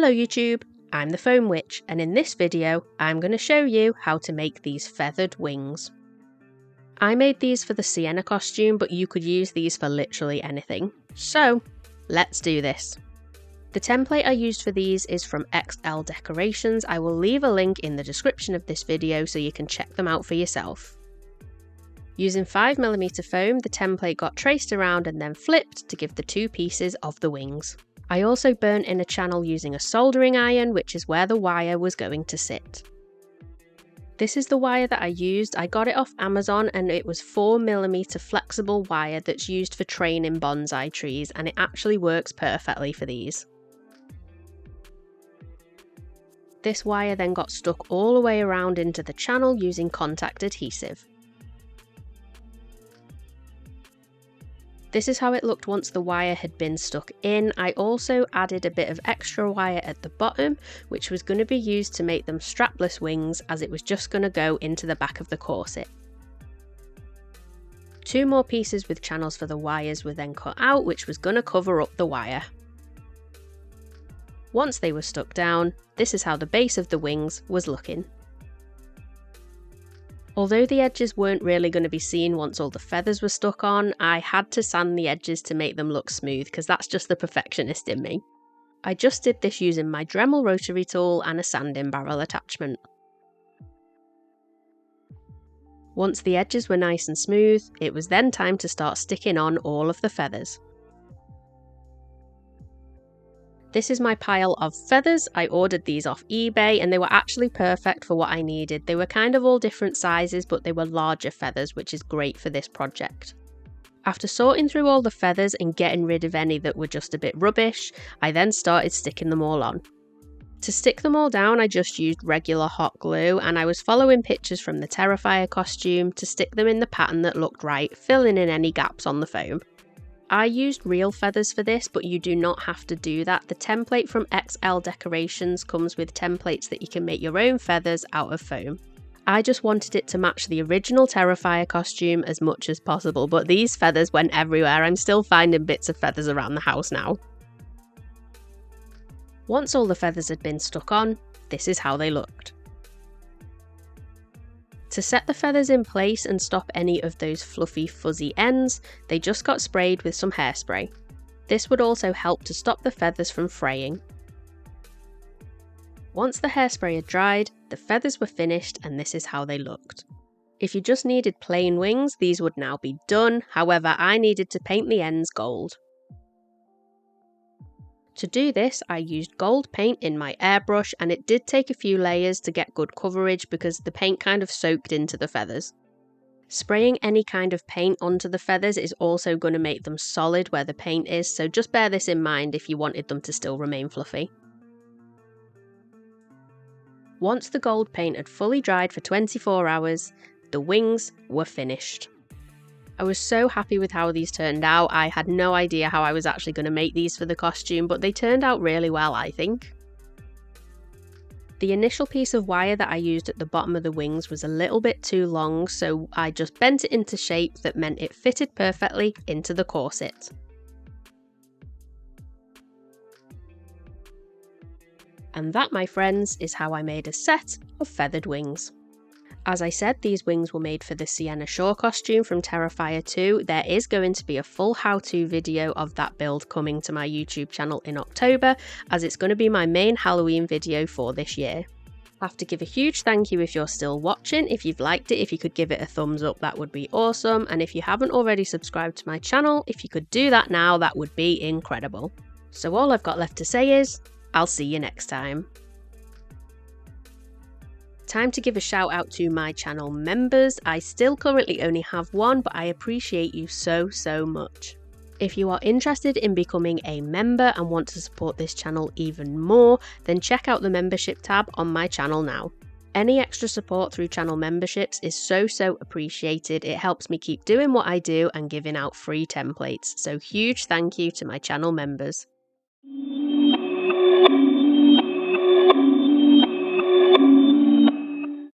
Hello YouTube, I'm the Foam Witch, and in this video I'm going to show you how to make these feathered wings. I made these for the Sienna costume, but you could use these for literally anything. So let's do this. The template I used for these is from XL Decorations. I will leave a link in the description of this video so you can check them out for yourself. Using 5mm foam, the template got traced around and then flipped to give the two pieces of the wings. I also burnt in a channel using a soldering iron, which is where the wire was going to sit. This is the wire that I used. I got it off Amazon and it was 4mm flexible wire that's used for training bonsai trees, and it actually works perfectly for these. This wire then got stuck all the way around into the channel using contact adhesive. This is how it looked once the wire had been stuck in. I also added a bit of extra wire at the bottom, which was going to be used to make them strapless wings, as it was just going to go into the back of the corset. Two more pieces with channels for the wires were then cut out, which was going to cover up the wire. Once they were stuck down, this is how the base of the wings was looking. Although the edges weren't really going to be seen once all the feathers were stuck on, I had to sand the edges to make them look smooth, because that's just the perfectionist in me. I just did this using my Dremel rotary tool and a sanding barrel attachment. Once the edges were nice and smooth, it was then time to start sticking on all of the feathers. This is my pile of feathers. I ordered these off eBay and they were actually perfect for what I needed. They were kind of all different sizes, but they were larger feathers, which is great for this project. After sorting through all the feathers and getting rid of any that were just a bit rubbish, I then started sticking them all on. To stick them all down, I just used regular hot glue, and I was following pictures from the Terrifier costume to stick them in the pattern that looked right, filling in any gaps on the foam. I used real feathers for this, but you do not have to do that. The template from XL Decorations comes with templates that you can make your own feathers out of foam. I just wanted it to match the original Terrifier costume as much as possible, but these feathers went everywhere. I'm still finding bits of feathers around the house now. Once all the feathers had been stuck on, this is how they looked. To set the feathers in place and stop any of those fluffy fuzzy ends, they just got sprayed with some hairspray. This would also help to stop the feathers from fraying. Once the hairspray had dried, the feathers were finished and this is how they looked. If you just needed plain wings, these would now be done. However, I needed to paint the ends gold. To do this, I used gold paint in my airbrush, and it did take a few layers to get good coverage because the paint kind of soaked into the feathers. Spraying any kind of paint onto the feathers is also going to make them solid where the paint is, so just bear this in mind if you wanted them to still remain fluffy. Once the gold paint had fully dried for 24 hours, the wings were finished. I was so happy with how these turned out. I had no idea how I was actually going to make these for the costume, but they turned out really well, I think. The initial piece of wire that I used at the bottom of the wings was a little bit too long, so I just bent it into shape that meant it fitted perfectly into the corset. And that, my friends, is how I made a set of feathered wings. As I said, these wings were made for the Sienna Shore costume from Terrifier 2. There is going to be a full how-to video of that build coming to my YouTube channel in October, as it's going to be my main Halloween video for this year. I have to give a huge thank you if you're still watching. If you've liked it, if you could give it a thumbs up, that would be awesome. And if you haven't already subscribed to my channel, if you could do that now, that would be incredible. So all I've got left to say is, I'll see you next time. Time to give a shout out to my channel members. I still currently only have one, but I appreciate you so much. If you are interested in becoming a member and want to support this channel even more, then check out the membership tab on my channel now. Any extra support through channel memberships is so appreciated. It helps me keep doing what I do and giving out free templates. So huge thank you to my channel members.